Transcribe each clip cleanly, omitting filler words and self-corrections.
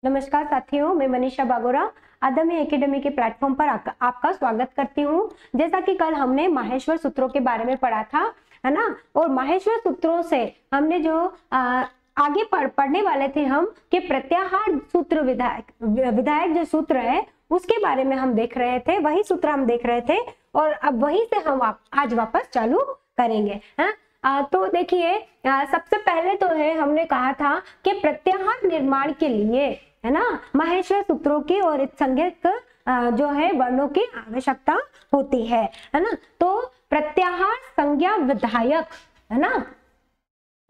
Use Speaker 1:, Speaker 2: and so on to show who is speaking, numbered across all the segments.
Speaker 1: नमस्कार साथियों, मैं मनीषा बागोरा अदम्य एकेडमी के प्लेटफॉर्म पर आपका स्वागत करती हूँ। जैसा कि कल हमने माहेश्वर सूत्रों के बारे में पढ़ा था, है ना। और माहेश्वर सूत्रों से हमने जो आगे पढ़ने वाले थे हम कि प्रत्याहार सूत्र विधायक जो सूत्र है उसके बारे में हम देख रहे थे, वही सूत्र हम देख रहे थे और अब वही से हम आज वापस चालू करेंगे, है। तो देखिए, सबसे पहले तो है हमने कहा था कि प्रत्याहार निर्माण के लिए, है ना, माहेश्वर सूत्रों की और इत्संज्ञक जो है वर्णों की आवश्यकता होती है ना। तो प्रत्याहार संज्ञा विधायक, है ना,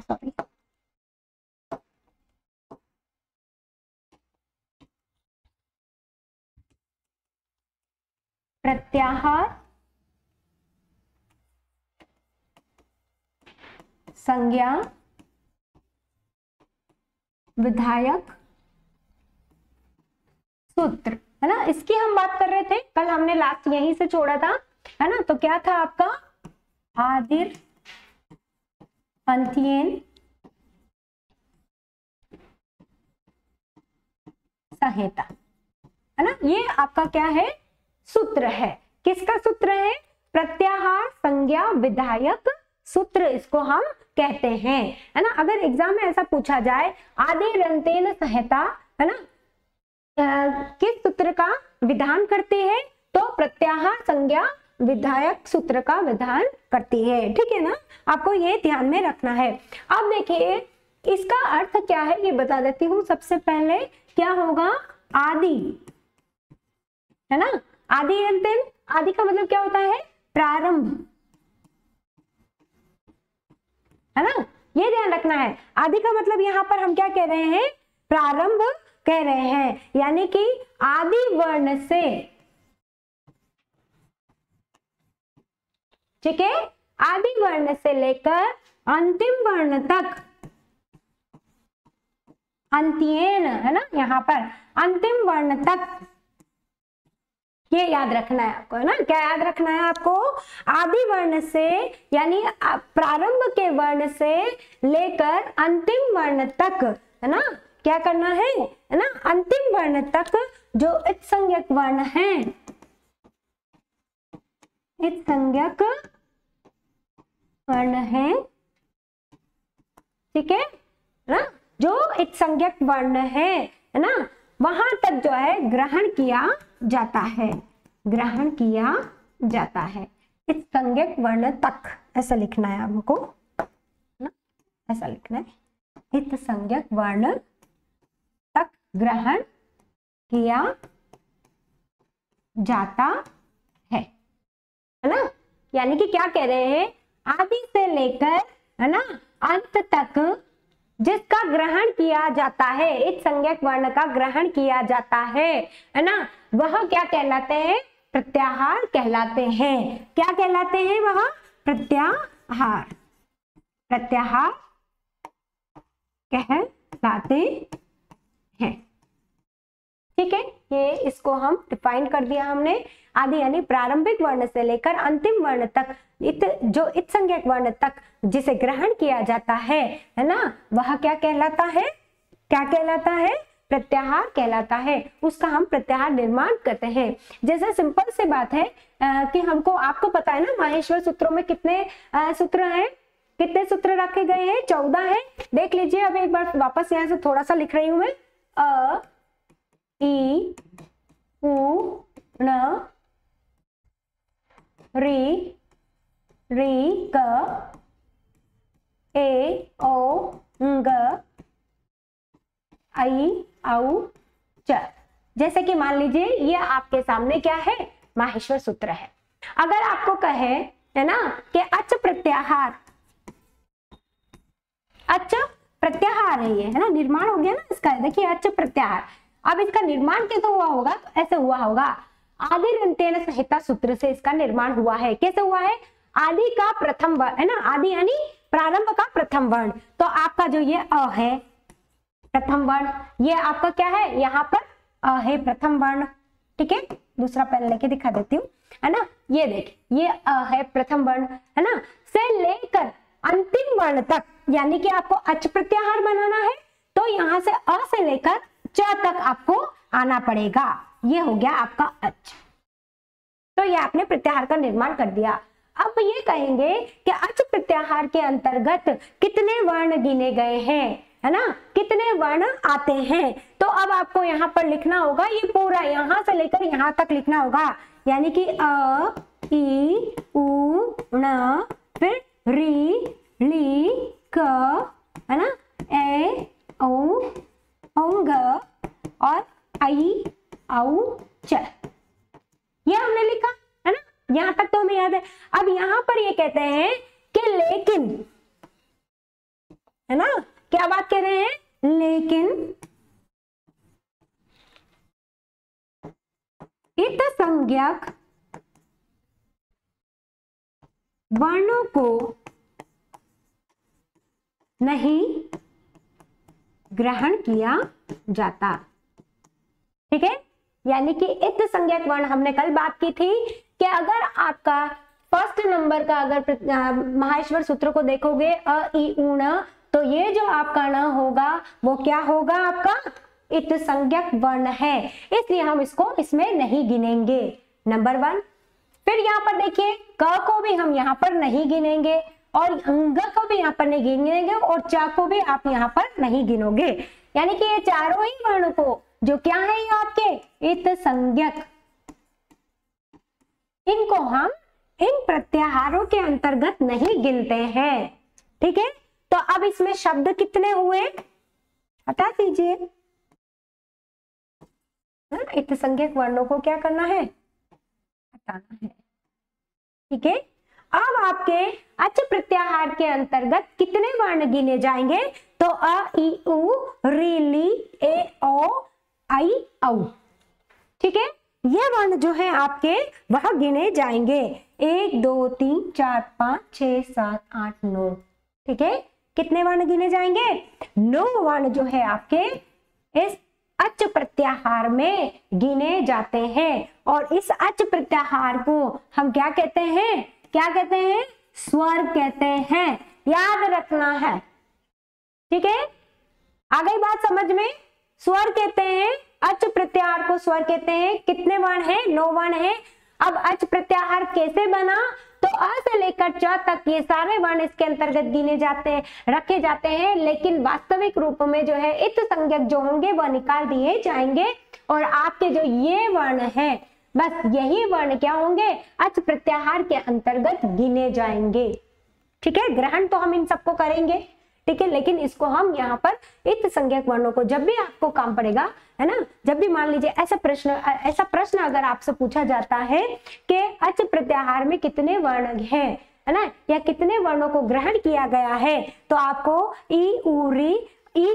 Speaker 1: सॉरी, प्रत्याहार संज्ञा विधायक सूत्र, है ना, इसकी हम बात कर रहे थे। कल हमने लास्ट यहीं से छोड़ा था, है ना। तो क्या था आपका आदिर अंत्येन संहिता, है ना। ये आपका क्या है, सूत्र है। किसका सूत्र है? प्रत्याहार संज्ञा विधायक सूत्र इसको हम कहते हैं, है ना। अगर एग्जाम में ऐसा पूछा जाए आदिर अंत्येन संहिता, है ना, किस सूत्र का विधान करती है, तो प्रत्याहार संज्ञा विधायक सूत्र का विधान करती है, ठीक है ना। आपको ये ध्यान में रखना है। अब देखिए इसका अर्थ क्या है ये बता देती हूँ। सबसे पहले क्या होगा, आदि, है ना। आदि अंत्येन, आदि का मतलब क्या होता है, प्रारंभ, है ना। ये ध्यान रखना है। आदि का मतलब यहाँ पर हम क्या कह रहे हैं, प्रारंभ कह रहे हैं, यानी कि आदि वर्ण से, ठीक है, आदि वर्ण से लेकर अंतिम वर्ण तक, अंत्येन, है ना, यहाँ पर अंतिम वर्ण तक, ये याद रखना है आपको, है ना। क्या याद रखना है आपको, आदि वर्ण से यानी प्रारंभ के वर्ण से लेकर अंतिम वर्ण तक, है ना, क्या करना है ना, अंतिम वर्ण तक जो इत्संज्ञक वर्ण है, इत्संज्ञक वर्ण है, ठीक है ना, जो इत्संज्ञक वर्ण है ना, वहां तक जो है ग्रहण किया जाता है, ग्रहण किया जाता है। इत्संज्ञक वर्ण तक, ऐसा लिखना है हमको ना, ऐसा लिखना है, इत्संज्ञक वर्ण तक ग्रहण किया जाता है ना। यानी कि क्या कह रहे हैं, आदि से लेकर, है ना, अंत तक जिसका ग्रहण किया जाता है, इत्संज्ञक वर्ण का ग्रहण किया जाता है ना, वह क्या कहलाते हैं, प्रत्याहार कहलाते हैं। क्या कहलाते हैं वह, प्रत्याहार, प्रत्याहार कहलाते हैं, ठीक है। ये इसको हम डिफाइन कर दिया हमने। आदि यानी प्रारंभिक वर्ण से लेकर अंतिम वर्ण तक, जो इत्संज्ञक वर्ण तक जिसे ग्रहण किया जाता है ना, वह क्या कहलाता है, क्या कहलाता है, प्रत्याहार कहलाता है। उसका हम प्रत्याहार निर्माण करते हैं। जैसे सिंपल से बात है कि हमको, आपको पता है ना, माहेश्वर सूत्रों में कितने सूत्र हैं, कितने सूत्र रखे गए हैं, 14 है। देख लीजिए, अब एक बार वापस यहाँ से थोड़ा सा लिख रही हूं मैं, अ ई उ न री री क ए ओ ग आई औ च। जैसे कि मान लीजिए ये आपके सामने क्या है, माहेश्वर सूत्र है। अगर आपको कहे, है ना, कि अच प्रत्याहार, अच प्रत्याहार है ये, है ना, निर्माण हो गया ना इसका। देखिए अच प्रत्याहार, अब इसका निर्माण कैसे हुआ होगा, तो ऐसे हुआ होगा, आदिर अंत्येन संहिता सूत्र से इसका निर्माण हुआ है। कैसे हुआ है, आदि का प्रथम वर्ण, है ना, आदि यानी प्रारंभ का प्रथम वर्ण, तो आपका जो ये अ है प्रथम वर्ण, ये आपका क्या है, यहाँ पर अ है प्रथम वर्ण, ठीक है। दूसरा पेन लेके दिखा देती हूँ, है ना। ये देखिए, ये अ है प्रथम वर्ण, है ना, से लेकर अंतिम वर्ण तक, यानी कि आपको अच प्रत्याहार बनाना है, तो यहाँ से अ से लेकर च तक आपको आना पड़ेगा। ये हो गया आपका अच। तो ये आपने प्रत्याहार का निर्माण कर दिया। अब ये कहेंगे कि अच प्रत्याहार के अंतर्गत कितने वर्ण गिने गए हैं, है ना, कितने वर्ण आते हैं। तो अब आपको यहाँ पर लिखना होगा, ये पूरा यहाँ से लेकर यहाँ तक लिखना होगा, यानी कि अ, ई, उ, ण, फिर री, ली, क, है ना, ए, औ, औंग और आई, औ, च। ये हमने लिखा है ना, यहां तक तो हमें याद है। अब यहां पर ये कहते हैं कि लेकिन, है ना, क्या बात कह रहे हैं, लेकिन इत संज्ञक वर्णों को नहीं ग्रहण किया जाता। ठीक है, यानी कि इत संज्ञक वर्ण हमने कल बात की थी कि अगर आपका फर्स्ट नंबर का अगर माहेश्वर सूत्र को देखोगे अ, ई, उ, ण, तो ये जो आपका ण होगा वो क्या होगा, आपका इत संज्ञक वर्ण है, इसलिए हम इसको इसमें नहीं गिनेंगे, नंबर 1। फिर यहाँ पर देखिए क को भी हम यहाँ पर नहीं गिनेंगे और अंग को भी यहाँ पर नहीं गिनेंगे और च को भी आप यहाँ पर नहीं गिनोगे, यानी कि ये चारों ही वर्ण को जो क्या है ये आपके इत संज्ञक, इनको हम इन प्रत्याहारों के अंतर्गत नहीं गिनते हैं। ठीक है, तो अब इसमें शब्द कितने हुए बता दीजिए। इत संज्ञक वर्णों को क्या करना है, हटाना है। ठीक है, अब आपके अच प्रत्याहार के अंतर्गत कितने वर्ण गिने जाएंगे, तो अ, ई, उ, री, ली, ए, ओ, आई, औ। ठीक है, ये वर्ण जो है आपके वह गिने जाएंगे 1 2 3 4 5 6 7 8 9। ठीक है, कितने वर्ण गिने जाएंगे, 9 वर्ण जो है आपके इस अच प्रत्याहार में गिने जाते हैं। और इस अच प्रत्याहार को हम क्या कहते हैं, क्या कहते हैं, स्वर कहते हैं, याद रखना है। ठीक है, आ गई बात समझ में, स्वर कहते हैं, अच प्रत्याहार को स्वर कहते हैं। कितने वर्ण हैं, 9 वर्ण हैं। अब अच प्रत्याहार कैसे बना, तो अ से लेकर च तक ये सारे वर्ण इसके अंतर्गत गिने जाते हैं, रखे जाते हैं, लेकिन वास्तविक रूप में जो है इत संज्ञक जो होंगे वह निकाल दिए जाएंगे और आपके जो ये वर्ण है बस यही वर्ण क्या होंगे, अच प्रत्याहार के अंतर्गत गिने जाएंगे। ठीक है, ग्रहण तो हम इन सबको करेंगे, ठीक है, लेकिन इसको हम यहाँ पर इत संज्ञक वर्णों को जब भी आपको काम पड़ेगा, है ना, जब भी मान लीजिए ऐसा प्रश्न अगर आपसे पूछा जाता है कि अच प्रत्याहार में कितने वर्ण हैं, है ना, या कितने वर्णों को ग्रहण किया गया है, तो आपको ई, उ, री, ई,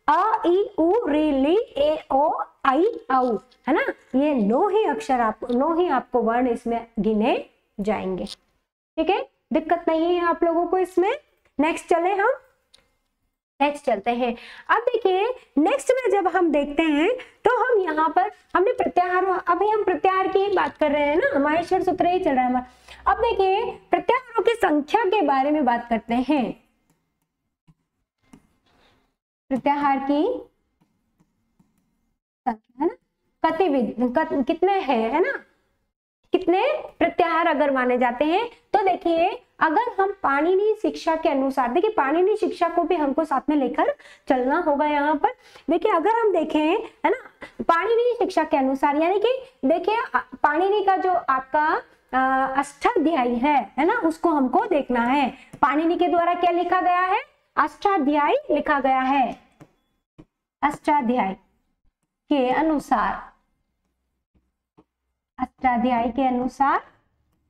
Speaker 1: अ, ई, उ, री, ली, ए, ओ, आई, औ, है ना, ये 9 ही अक्षर आपको 9 ही आपको वर्ण इसमें गिने जाएंगे। ठीक है, दिक्कत नहीं है आप लोगों को इसमें। नेक्स्ट चले हम, नेक्स्ट चलते हैं। अब देखिए नेक्स्ट में जब हम देखते हैं तो हम यहाँ पर हमने प्रत्याहार, अभी हम प्रत्याहार की बात कर रहे हैं ना, माहेश्वर सूत्र ही चल रहा है हमारा। अब देखिए प्रत्याहारों की संख्या के बारे में बात करते हैं। प्रत्याहार की संख्या है ना, कितने हैं, है ना, कितने प्रत्याहार अगर माने जाते हैं, तो देखिए अगर हम पाणिनि शिक्षा के अनुसार, देखिए पाणिनि शिक्षा को भी हमको साथ में लेकर चलना होगा। यहाँ पर देखिए अगर हम देखें, है ना, पाणिनि शिक्षा के अनुसार, यानी कि देखिए पाणिनि का जो आपका अष्टाध्यायी है ना, उसको हमको देखना है। पाणिनि के द्वारा क्या लिखा गया है, अष्टाध्यायी लिखा गया है। अष्टाध्यायी के अनुसार, अष्टाध्यायी के अनुसार,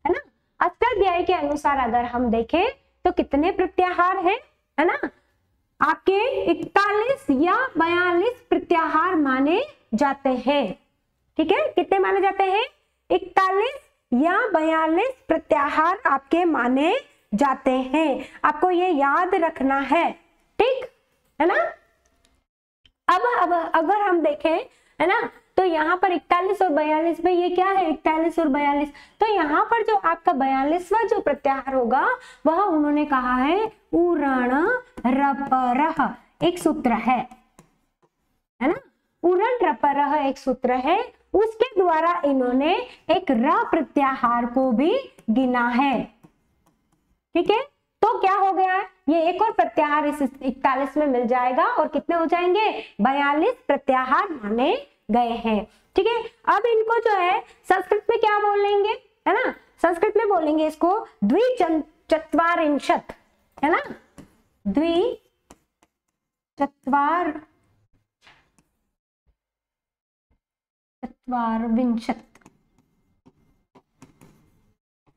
Speaker 1: है ना, अष्टाध्यायी के अनुसार अगर हम देखें तो कितने प्रत्याहार हैं, है ना, आपके 41 या 42 प्रत्याहार माने जाते हैं। ठीक है, कितने माने जाते हैं, 41 या 42 प्रत्याहार आपके माने जाते हैं, आपको ये याद रखना है। ठीक है ना। अब अगर हम देखें, है ना, तो यहाँ पर 41 और 42 में ये क्या है, 41 और 42, तो यहाँ पर जो आपका 42वां जो प्रत्याहार होगा वह उन्होंने कहा है उरण रपरह, एक सूत्र है ना, तरह एक सूत्र है, उसके द्वारा इन्होंने एक र प्रत्याहार को भी गिना है। ठीक है, तो क्या हो गया, ये एक और प्रत्याहार इस 41 में मिल जाएगा और कितने हो जाएंगे, 42 प्रत्याहार माने गए हैं। ठीक है, अब इनको जो है संस्कृत में क्या बोलेंगे, है ना, संस्कृत में बोलेंगे इसको द्विचत्वारिंशत्, है ना, चत्वारिंशत्।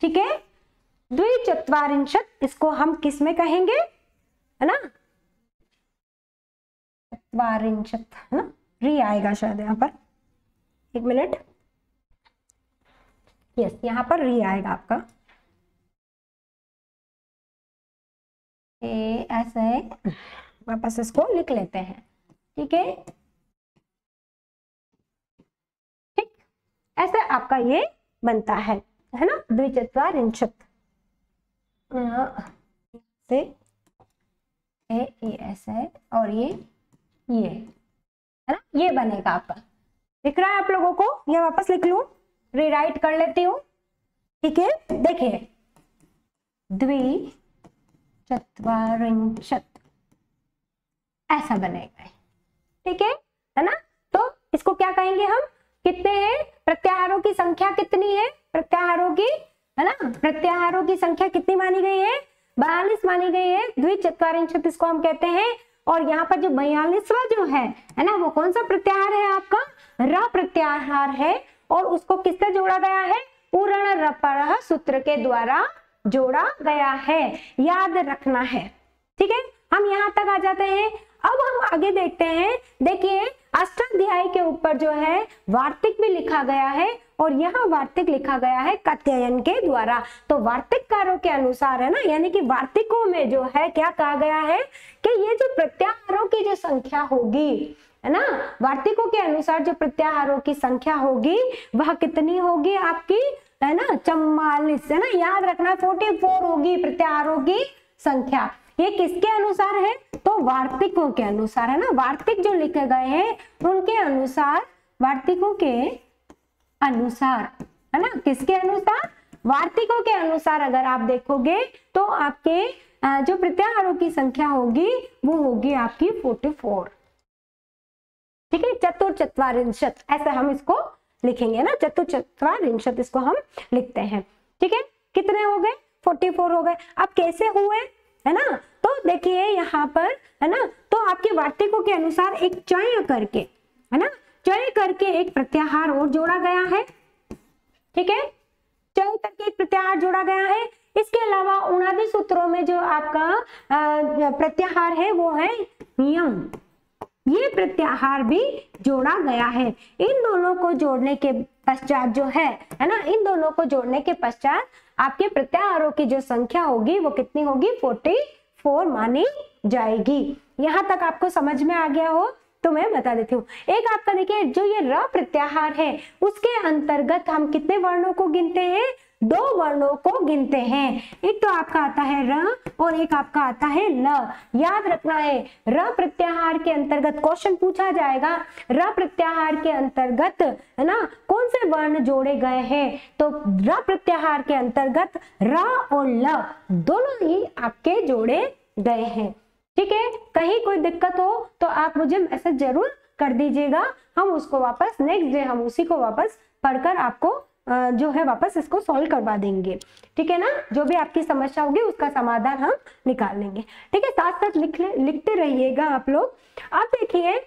Speaker 1: ठीक है, द्विचत्वारिंशत् इसको हम किस में कहेंगे, है ना, चत्वारिंशत्, है ना, री आएगा शायद यहाँ पर, एक मिनट, यस यहाँ पर री आएगा आपका, ऐसे वापस इसको लिख लेते हैं। ठीक है, ठीक, ऐसे आपका ये बनता है ना, द्विचत्वारिंशत् से ऐसे है और ये है ना, ये बनेगा आपका। दिख रहा है आप लोगों को, ये वापस लिख लूं, रीराइट कर लेती हूँ। ठीक है, देखिए द्विचत्वारिंशत् ऐसा बनेगा। ठीक है ना, तो इसको क्या कहेंगे हम, कितने हैं प्रत्याहारों की संख्या, कितनी है प्रत्याहारों की, है ना, प्रत्याहारों की संख्या कितनी मानी गई है, 42 मानी गई है, द्विचत्वारिंशत् इसको हम कहते हैं। और यहाँ पर जो 42वां जो है ना, वो कौन सा प्रत्याहार है आपका, र प्रत्याहार है, और उसको किससे जोड़ा गया है, पूर्ण रपरः सूत्र के द्वारा जोड़ा गया है, याद रखना है। ठीक है, हम यहाँ तक आ जाते हैं। अब हम आगे देखते हैं, देखिए अष्टाध्यायी के ऊपर जो है वार्तिक भी लिखा गया है, और यहाँ वार्तिक लिखा गया है कात्यायन के द्वारा। तो वार्तिककारों के अनुसार, है ना, यानी कि वार्तिकों में जो है क्या कहा गया है कि ये जो प्रत्याहारों की जो संख्या होगी, है ना, वार्तिकों के अनुसार जो प्रत्याहारों की संख्या होगी वह कितनी होगी आपकी, है ना, 44, है ना, याद रखना 44 होगी प्रत्याहारों की संख्या। ये किसके अनुसार है, तो वार्तिकों के अनुसार, है ना, वार्तिक जो लिखे गए हैं उनके अनुसार, वार्तिकों के अनुसार, है ना, किसके अनुसार, वार्तिकों के अनुसार अगर आप देखोगे तो आपके जो प्रत्याहारों की संख्या होगी वो होगी आपकी 44। ठीक है, चतुर्चत्वारिंशत् ऐसे हम इसको लिखेंगे ना, चतुर्चत्वारिंशत् इसको हम लिखते हैं। ठीक है, कितने हो गए, 44 हो गए। अब कैसे हुए, है ना, तो देखिए यहाँ पर, है ना, तो आपके वार्तिकों के अनुसार एक चय करके, है ना, चय करके एक प्रत्याहार और जोड़ा गया है। ठीक है, चय करके एक प्रत्याहार जोड़ा गया है। इसके अलावा उनादि सूत्रों में जो आपका प्रत्याहार है वो है नियम, ये प्रत्याहार भी जोड़ा गया है। इन दोनों को जोड़ने के पश्चात जो है ना, इन दोनों को जोड़ने के पश्चात आपके प्रत्याहारों की जो संख्या होगी वो कितनी होगी, 44 मानी जाएगी। यहां तक आपको समझ में आ गया हो तो मैं बता देती हूँ। एक आपका देखिए जो ये र प्रत्याहार है उसके अंतर्गत हम कितने वर्णों को गिनते हैं, 2 वर्णों को गिनते हैं। एक तो आपका आता है र और एक आपका आता है ल। याद रखना है, र प्रत्याहार के अंतर्गत क्वेश्चन पूछा जाएगा, र प्रत्याहार के अंतर्गत, है ना, कौन से वर्ण जोड़े गए हैं, तो र प्रत्याहार के अंतर्गत र और ल दोनों ही आपके जोड़े गए हैं। ठीक है, कहीं कोई दिक्कत हो तो आप मुझे मैसेज जरूर कर दीजिएगा, हम उसको वापस नेक्स्ट डे हम उसी को वापस पढ़कर आपको जो है वापस इसको सॉल्व करवा देंगे। ठीक है ना, जो भी आपकी समस्या होगी उसका समाधान हम निकाल लेंगे। ठीक है, साथ साथ लिखते रहिएगा आप लोग। अब देखिए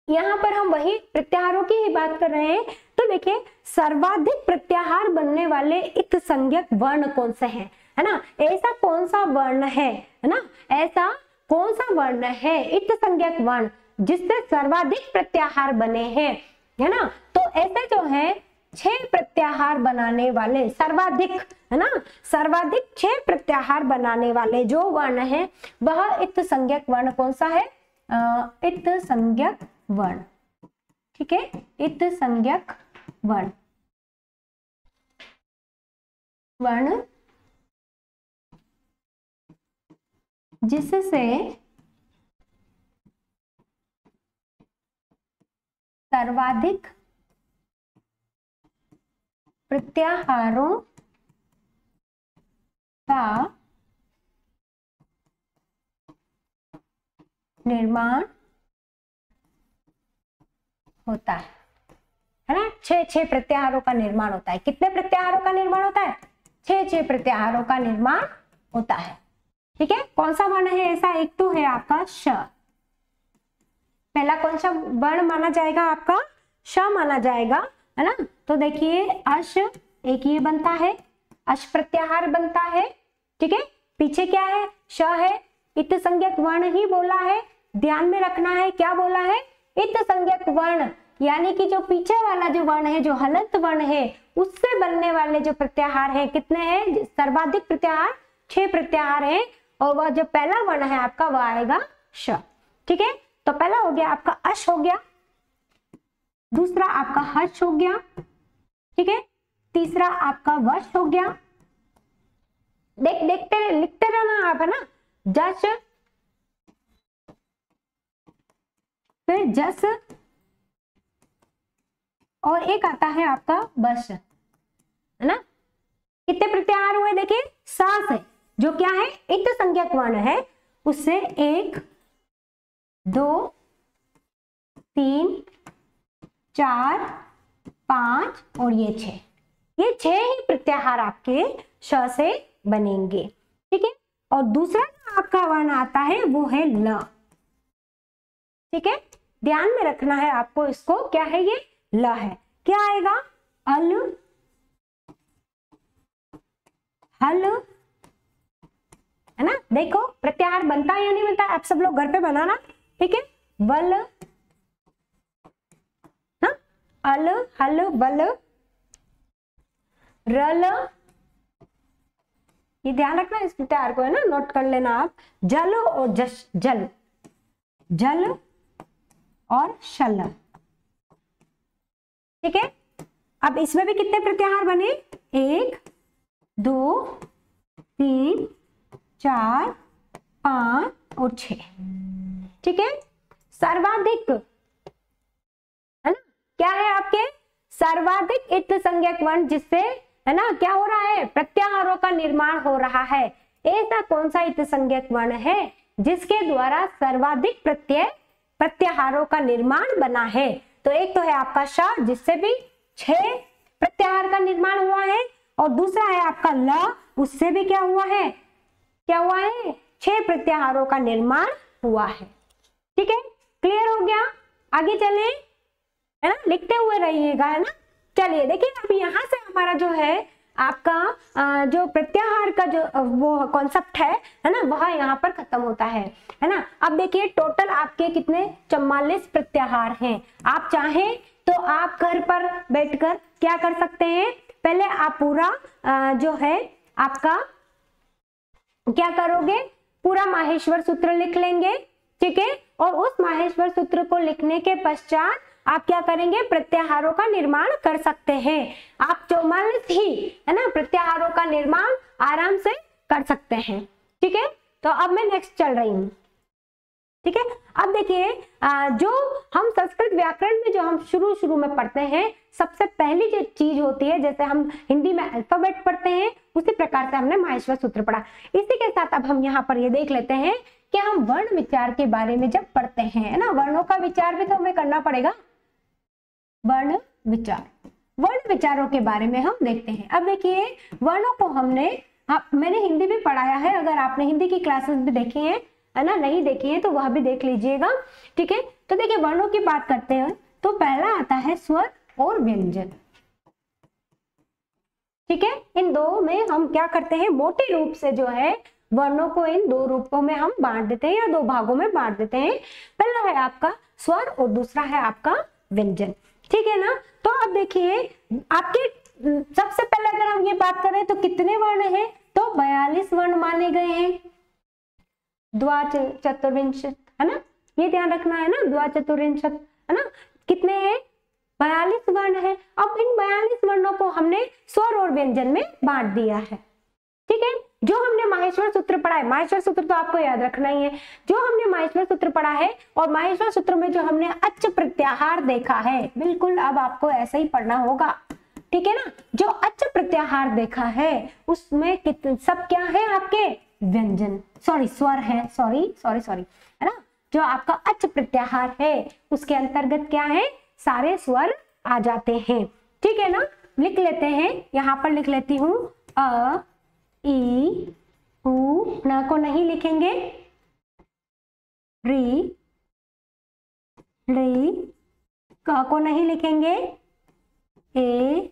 Speaker 1: यहाँ पर हम वही प्रत्याहारों की ही बात कर रहे हैं, तो देखिए सर्वाधिक प्रत्याहार बनने वाले इत संज्ञक वर्ण कौन से हैं, है ना, ऐसा कौन सा वर्ण है ना, ऐसा कौन सा वर्ण है इत संज्ञक वर्ण जिससे सर्वाधिक प्रत्याहार बने हैं, है ना, तो ऐसे जो है 6 प्रत्याहार बनाने वाले सर्वाधिक, है ना, सर्वाधिक 6 प्रत्याहार बनाने वाले जो वर्ण है वह इत संज्ञक वर्ण कौन सा है, इत संज्ञक वर्ण। ठीक है, इत संज्ञक वर्ण, वर्ण जिससे सर्वाधिक प्रत्याहारों का निर्माण होता है ना। 6 प्रत्याहारों का निर्माण होता है। कितने प्रत्याहारों का निर्माण होता है? 6 प्रत्याहारों का निर्माण होता है। ठीक है, कौन सा वर्ण है ऐसा? एक तो है आपका श। पहला कौन सा वर्ण माना जाएगा? आपका श माना जाएगा, है ना। तो देखिए अश, एक ये बनता है, अश प्रत्याहार बनता है। ठीक है, पीछे क्या है? श है, इत संज्ञक वर्ण ही बोला है, ध्यान में रखना है। क्या बोला है? इत संज्ञक वर्ण, यानी कि जो पीछे वाला जो वर्ण है, जो हलंत वर्ण है, उससे बनने वाले जो प्रत्याहार है कितने हैं? सर्वाधिक प्रत्याहार 6 प्रत्याहार है, और वह जो पहला वर्ण है आपका वह आएगा श। ठीक है, तो पहला हो गया आपका अश हो गया, दूसरा आपका हर्ष हो गया, ठीक है, तीसरा आपका वश हो गया। देखते लिखते रहना आप, है ना। जश, फिर जस, और एक आता है आपका बश, है ना। कितने प्रत्याहार हुए? देखिए सा से, जो क्या है? इत संज्ञक वर्ण है, उससे 1 2 3 4 5 और ये 6, ये 6 ही प्रत्याहार आपके श से बनेंगे। ठीक है, और दूसरा आपका वर्ण आता है वो है ल। ठीक है, ध्यान में रखना है आपको इसको। क्या है ये? ल है। क्या आएगा? अल, हल, है ना। देखो प्रत्याहार बनता है या नहीं बनता, आप सब लोग घर पे बनाना। ठीक है, बल, ना, अल, हल, बल, रल, ये ध्यान रखना इस प्रत्याहार को, है ना, नोट कर लेना आप। जल और जश, जल, जल और शल। ठीक है, अब इसमें भी कितने प्रत्याहार बने? 1 2 3 4 5 और 6। ठीक है, सर्वाधिक, है ना, क्या है आपके? सर्वाधिक इत संज्ञक वर्ण, जिससे, है ना, क्या हो रहा है? प्रत्याहारों का निर्माण हो रहा है। ऐसा कौन सा इत संज्ञक वर्ण है जिसके द्वारा सर्वाधिक प्रत्याहारों का निर्माण बना है? तो एक तो है आपका श, जिससे भी 6 प्रत्याहार का निर्माण हुआ है, और दूसरा है आपका ल, उससे भी क्या हुआ है? क्या हुआ है? 6 प्रत्याहारों का निर्माण हुआ है। ठीक है, क्लियर हो गया? आगे चले, है ना, लिखते हुए रहिएगा, है ना। चलिए देखिए, अब यहाँ से हमारा जो है आपका जो प्रत्याहार का जो वो कॉन्सेप्ट है ना, वह यहाँ पर खत्म होता है ना। अब देखिए टोटल आपके कितने 44 प्रत्याहार हैं। आप चाहें तो आप घर पर बैठकर क्या कर सकते हैं? पहले आप पूरा जो है आपका क्या करोगे? पूरा माहेश्वर सूत्र लिख लेंगे। ठीक है, और उस माहेश्वर सूत्र को लिखने के पश्चात आप क्या करेंगे? प्रत्याहारों का निर्माण कर सकते हैं। आप 44 ही, है ना, प्रत्याहारों का निर्माण आराम से कर सकते हैं। ठीक है, तो अब मैं नेक्स्ट चल रही हूँ। ठीक है, अब देखिए जो हम संस्कृत व्याकरण में जो हम शुरू में पढ़ते हैं, सबसे पहली जो चीज होती है, जैसे हम हिंदी में अल्फाबेट पढ़ते हैं, उसी प्रकार से हमने माहेश्वर सूत्र पढ़ा। इसी के साथ अब हम यहाँ पर ये देख लेते हैं कि हम वर्ण विचार के बारे में जब पढ़ते हैं, है ना, वर्णों का विचार भी तो हमें करना पड़ेगा। वर्ण विचारों के बारे में हम देखते हैं। अब देखिए वर्णों को मैंने हिंदी भी पढ़ाया है, अगर आपने हिंदी की क्लासेस भी देखी है ना, नहीं देखी है तो वह भी देख लीजिएगा। ठीक है, तो देखिए वर्णों की बात करते हैं तो पहला आता है स्वर और व्यंजन। ठीक है, इन दो में हम क्या करते हैं? मोटे रूप से जो है वर्णों को इन दो रूपों में हम बांट देते हैं या दो भागों में बांट देते हैं। पहला है आपका स्वर और दूसरा है आपका व्यंजन। ठीक है ना, तो अब देखिए आपके सबसे पहले अगर हम ये बात करें तो कितने वर्ण हैं? तो 42 वर्ण माने गए हैं। द्वाचतुर्विंशत, है ना, ये ध्यान रखना है ना, द्वाचतुर्विंशत, है ना, कितने हैं? 42 वर्ण है। अब इन 42 वर्णों को हमने स्वर और व्यंजन में बांट दिया है। ठीक है, जो हमने माहेश्वर सूत्र पढ़ा है, माहेश्वर सूत्र तो आपको याद रखना ही है, जो हमने माहेश्वर सूत्र पढ़ा है और माहेश्वर सूत्र में जो हमने अच्छ प्रत्यय प्रत्याहार देखा है, बिल्कुल अब आपको ऐसा ही पढ़ना होगा, ठीक है ना। जो अच प्रत्याहार देखा है उसमें सब क्या है आपके व्यंजन, सॉरी स्वर है, सॉरी है ना। जो आपका अच प्रत्याहार है उसके अंतर्गत क्या है, सारे स्वर आ जाते हैं, ठीक है ना। लिख लेते हैं, यहाँ पर लिख लेती हूँ अ ई उ, न को नहीं लिखेंगे, री री, क को नहीं लिखेंगे, ए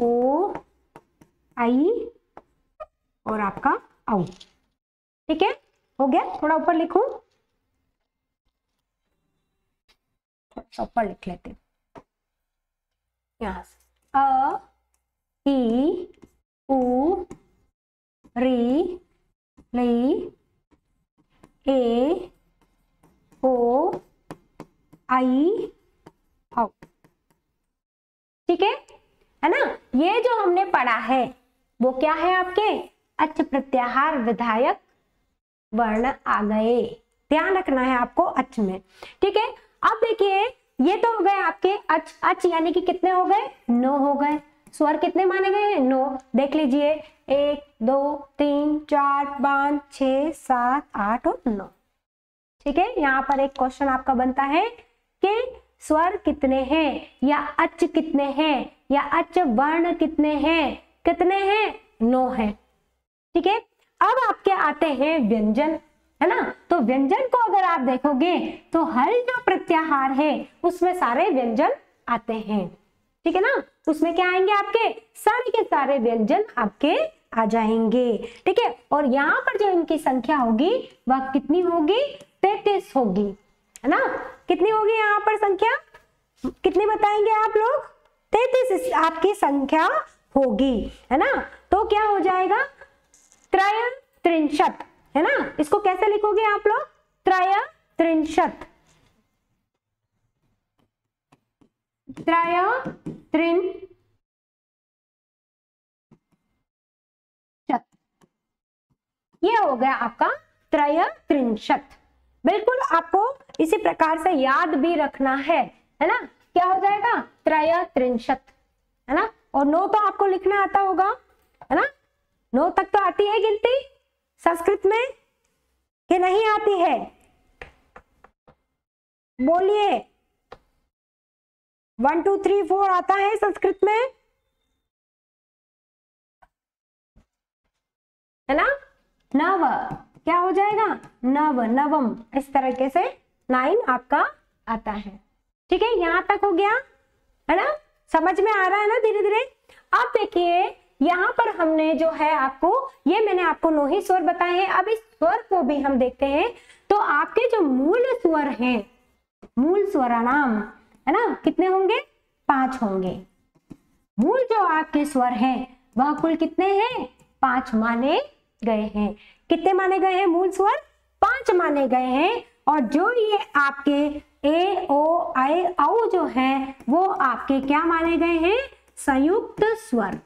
Speaker 1: ओ आई और आपका औ, ठीक है, हो गया। थोड़ा ऊपर लिखूं, ऊपर लिख लेते यहाँ से अ ई उ री ली ए ओ आई औ, ठीक है ना। ये जो हमने पढ़ा है वो क्या है आपके अच प्रत्याहार विधायक वर्ण आ गए, ध्यान रखना है आपको अच में, ठीक है। अब देखिए ये तो हो गए आपके अच, अच यानी कि कितने हो गए, 9 हो गए। स्वर कितने माने गए हैं, 9, देख लीजिए 1 2 3 4 5 6 7 8 और 9, ठीक है। यहाँ पर एक क्वेश्चन आपका बनता है कि स्वर कितने हैं या अच कितने हैं या अच वर्ण कितने हैं, 9 है, ठीक है। अब आपके आते हैं व्यंजन, है ना। तो व्यंजन को अगर आप देखोगे तो हर जो प्रत्याहार है उसमें सारे व्यंजन आते हैं, ठीक है ना। उसमें क्या आएंगे आपके सारे के सारे व्यंजन आपके आ जाएंगे, ठीक है। और यहाँ पर जो इनकी संख्या होगी वह कितनी होगी, 33 होगी, है ना। कितनी होगी यहाँ पर संख्या, कितनी बताएंगे आप लोग, 33 आपकी संख्या होगी, है ना। तो क्या हो जाएगा, त्रयस्त्रिंशत्, है ना। इसको कैसे लिखोगे आप लोग, त्रयस्त्रिंशत्, त्रयस्त्रिंशत्, ये हो गया आपका त्रयस्त्रिंशत्। बिल्कुल आपको इसी प्रकार से याद भी रखना है ना। क्या हो जाएगा, त्रयस्त्रिंशत्, है ना। और 9 तो आपको लिखना आता होगा, है ना। 9 तक तो आती है गिनती संस्कृत में कि नहीं आती है, बोलिए। 1 2 3 4 आता है संस्कृत में, है ना। नव क्या हो जाएगा, नवम, इस तरीके से 9 आपका आता है, ठीक है। यहां तक हो गया, है ना, समझ में आ रहा है ना धीरे धीरे। अब देखिए यहाँ पर हमने जो है आपको, ये मैंने आपको 9 ही स्वर बताए हैं। अब इस स्वर को भी हम देखते हैं तो आपके जो मूल स्वर हैं, मूल स्वरानाम, है ना, कितने होंगे, 5 होंगे। मूल जो आपके स्वर हैं वह कुल कितने हैं, 5 माने गए हैं। कितने माने गए हैं मूल स्वर, 5 माने गए हैं। और जो ये आपके ए ओ आई औ जो है वो आपके क्या माने गए हैं, संयुक्त स्वर,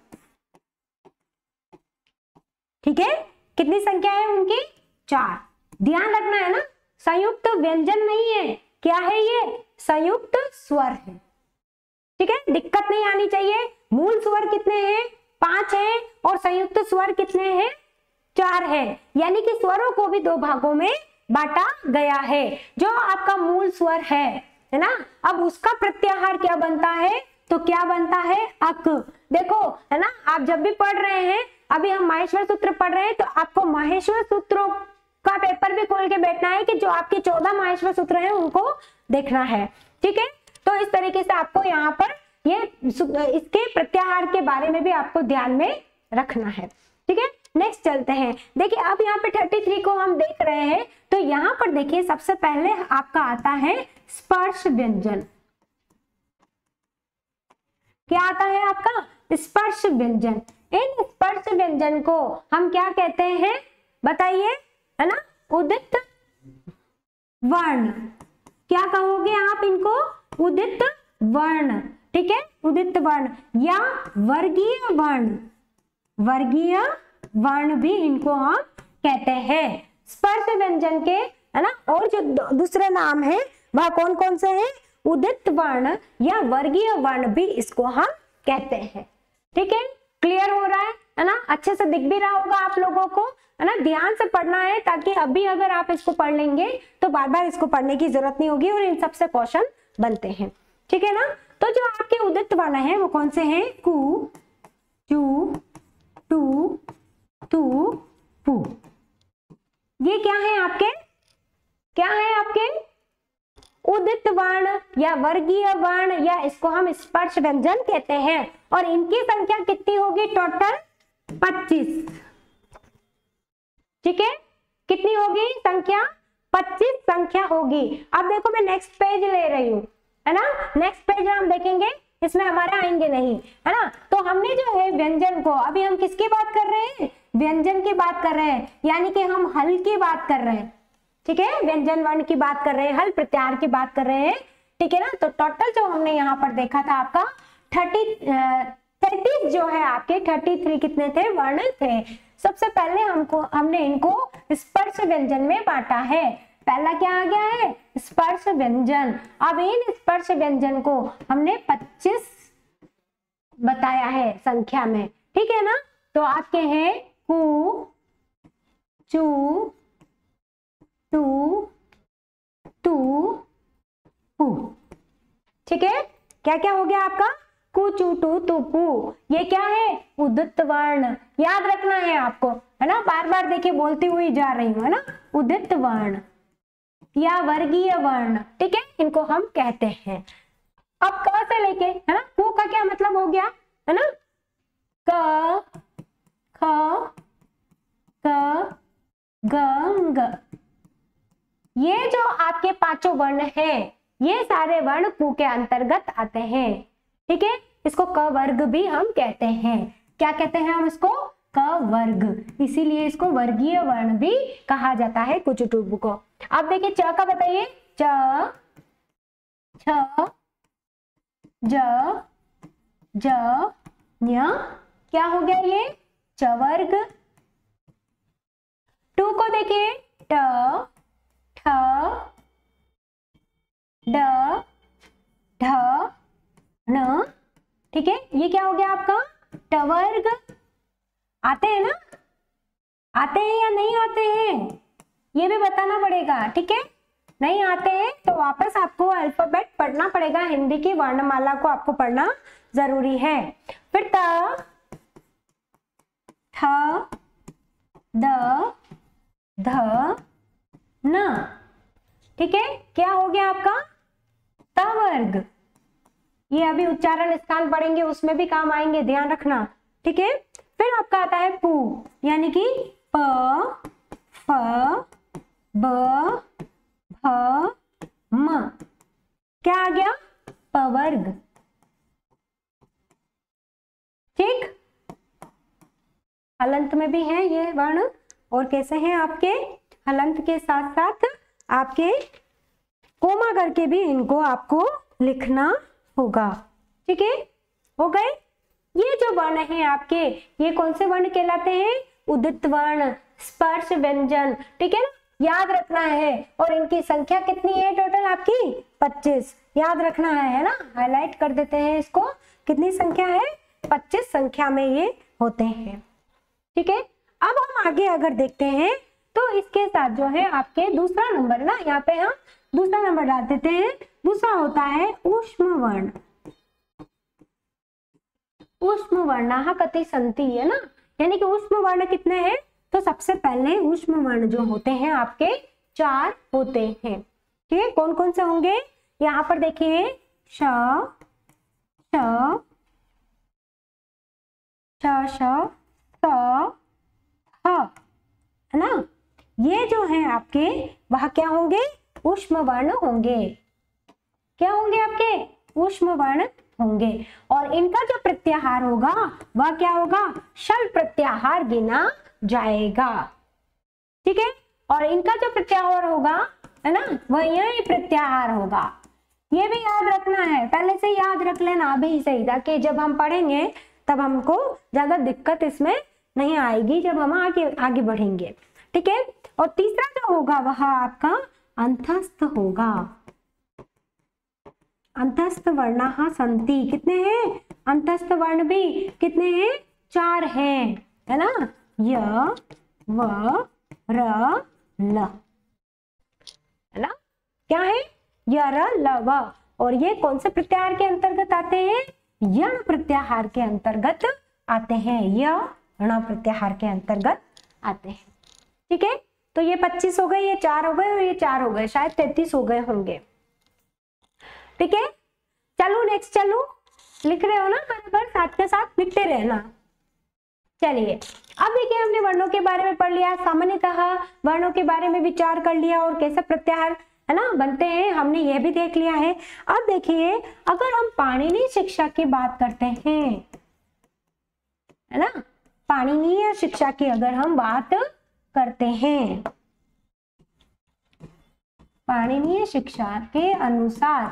Speaker 1: ठीक है। कितनी संख्या है उनकी, 4। ध्यान रखना है ना, संयुक्त व्यंजन नहीं है, क्या है ये, संयुक्त स्वर है, ठीक है। दिक्कत नहीं आनी चाहिए। मूल स्वर कितने हैं, 5 हैं, और संयुक्त स्वर कितने हैं, 4 है। यानी कि स्वरों को भी 2 भागों में बांटा गया है। जो आपका मूल स्वर है ना, अब उसका प्रत्याहार क्या बनता है, तो क्या बनता है, अक। देखो, है ना, आप जब भी पढ़ रहे हैं, अभी हम माहेश्वर सूत्र पढ़ रहे हैं, तो आपको माहेश्वर सूत्रों का पेपर भी खोल के बैठना है कि जो आपके 14 माहेश्वर सूत्र हैं उनको देखना है, ठीक है। तो इस तरीके से आपको यहाँ पर ये इसके प्रत्याहार के बारे में भी आपको ध्यान में रखना है, ठीक है। नेक्स्ट चलते हैं। देखिए अब यहाँ पे 33 को हम देख रहे हैं, तो यहाँ पर देखिए सबसे पहले आपका आता है स्पर्श व्यंजन। क्या आता है आपका, स्पर्श व्यंजन। इन स्पर्श व्यंजन को हम क्या कहते हैं, बताइए, है ना, उदित वर्ण। क्या कहोगे आप इनको, उदित वर्ण, ठीक है, उदित वर्ण या वर्गीय वर्ण, वर्गीय वर्ण भी इनको हम कहते हैं। स्पर्श व्यंजन के, है ना, और जो दूसरे नाम है वह कौन कौन से हैं, उदित वर्ण या वर्गीय वर्ण भी इसको हम कहते हैं। ठीक है, क्लियर हो रहा है ना, अच्छे से दिख भी रहा होगा आप लोगों को, है ना। ध्यान से पढ़ना है ताकि अभी अगर आप इसको पढ़ लेंगे तो बार बार इसको पढ़ने की जरूरत नहीं होगी और इन सबसे क्वेश्चन बनते हैं। ठीक है ना। तो जो आपके उदित वर्ण है वो कौन से हैं? कु, चु, टू, तू, पू। ये क्या है आपके? क्या है आपके? उदित वर्ण या वर्गीय वर्ण या इसको हम स्पर्श व्यंजन कहते हैं। और इनकी संख्या कितनी होगी? टोटल 25। ठीक है, कितनी होगी संख्या? 25 संख्या होगी। अब देखो मैं नेक्स्ट पेज ले रही हूँ, है ना। नेक्स्ट पेज हम देखेंगे, इसमें हमारा आएंगे नहीं, है ना। तो हमने जो है व्यंजन को, अभी हम किसकी बात कर रहे हैं? व्यंजन की बात कर रहे हैं, यानी कि हम हल की बात कर रहे हैं। ठीक है, व्यंजन वर्ण की बात कर रहे हैं, हल प्रत्याहार की बात कर रहे हैं। ठीक है ना। तो टोटल जो हमने यहाँ पर देखा था आपका 30 जो है आपके 33 कितने थे? वर्ण थे। सबसे पहले हमने इनको स्पर्श व्यंजन में बांटा है। पहला क्या आ गया है? स्पर्श व्यंजन। अब इन स्पर्श व्यंजन को हमने 25 बताया है संख्या में। ठीक है ना। तो आपके हैं कु, चु, टू, तू, पू। ठीक है, क्या क्या हो गया आपका? कु, चु, टू, तू, पू। ये क्या है? उदित वर्ण। याद रखना है आपको, है ना। बार बार देखिए बोलती हुई जा रही हूँ, है ना। उदित वर्ण या वर्गीय वर्ण, ठीक है, इनको हम कहते हैं। अब क से लेके, है ना, कु का क्या मतलब हो गया, है ना? क, ख, क, ग, ग। ये जो आपके पांचों वर्ण हैं, ये सारे वर्ण कु के अंतर्गत आते हैं। ठीक है, इसको क वर्ग भी हम कहते हैं। क्या कहते हैं हम इसको? क वर्ग। इसीलिए इसको वर्गीय वर्ण भी कहा जाता है कुछ टूब को। अब देखिए च का बताइए। च, छ, ज, ज, ञ। क्या हो गया ये? च वर्ग। टू को देखिए। ट, ठ, ड, ढ, न। ठीक है, ये क्या हो गया आपका? ट वर्ग। आते हैं ना? आते हैं या नहीं आते हैं? ये भी बताना पड़ेगा। ठीक है, नहीं आते हैं तो वापस आपको अल्फाबेट पढ़ना पड़ेगा। हिंदी की वर्णमाला को आपको पढ़ना जरूरी है। फिर त, थ, द, ध, न। ठीक है, क्या हो गया आपका? त वर्ग। ये अभी उच्चारण स्थान पढ़ेंगे, उसमें भी काम आएंगे, ध्यान रखना। ठीक है, फिर आपका आता है पू, यानी कि प, फ, ब, भ, म। क्या आ गया? प वर्ग। ठीक, हलंत में भी है ये वर्ण। और कैसे हैं आपके? हलंत के साथ साथ आपके कोमा करके भी इनको आपको लिखना होगा। ठीक है, हो गए। ये जो वर्ण है आपके, ये कौन से वर्ण कहलाते हैं? उदित वर्ण, स्पर्श व्यंजन। ठीक है ना, याद रखना है। और इनकी संख्या कितनी है टोटल आपकी? 25। याद रखना है ना, हाईलाइट कर देते हैं इसको। कितनी संख्या है? 25 संख्या में ये होते हैं। ठीक है, अब हम आगे अगर देखते हैं तो इसके साथ जो है आपके दूसरा नंबर ना, यहाँ पे हम दूसरा नंबर डाल देते हैं। दूसरा होता है ऊष्म वर्ण। ऊष्म वर्णाः कति सन्ति, है ना, यानी कि ऊष्म वर्ण कितने हैं? तो सबसे पहले ऊष्म वर्ण जो होते हैं आपके 4 होते हैं। ठीक है, कौन कौन से होंगे? यहाँ पर देखिए श, श, श, श, स, ह, है ना। ये जो है आपके वह क्या होंगे? ऊष्म वर्ण होंगे। क्या होंगे आपके? ऊष्म वर्ण होंगे। और इनका जो प्रत्याहार होगा वह क्या होगा? शल प्रत्याहार गिना जाएगा। ठीक है, और इनका जो प्रत्याहार होगा, है ना, वह यही प्रत्याहार होगा। ये भी याद रखना है, पहले से याद रख लेना अभी से, ताकि जब हम पढ़ेंगे तब हमको ज्यादा दिक्कत इसमें नहीं आएगी जब हम आगे बढ़ेंगे। ठीक है, और तीसरा जो होगा वह आपका अंतस्थ होगा। अंतस्थ वर्णाः सन्ति, कितने हैं अंतस्थ वर्ण भी, कितने हैं 4 हैं, है ना, य व र ल, है ना, क्या है य र ल व, और ये कौन से प्रत्याहार के अंतर्गत आते हैं, यण प्रत्याहार के अंतर्गत आते हैं, यण प्रत्याहार के अंतर्गत आते हैं। ठीक है, तो ये 25 हो गए, ये 4 हो गए और ये 4 हो गए, शायद 33 हो गए होंगे। ठीक है, चलो नेक्स्ट, चलो लिख रहे हो ना बराबर, साथ के साथ लिखते रहना। चलिए अब देखिए, हमने वर्णों के बारे में पढ़ लिया, सामान्यतः वर्णों के बारे में विचार कर लिया और कैसे प्रत्याहार है ना बनते हैं, हमने यह भी देख लिया है। अब देखिए, अगर हम पाणिनीय शिक्षा की बात करते हैं, है ना, पाणिनीय शिक्षा की अगर हम बात करते हैं, पाणिनीय शिक्षा के अनुसार,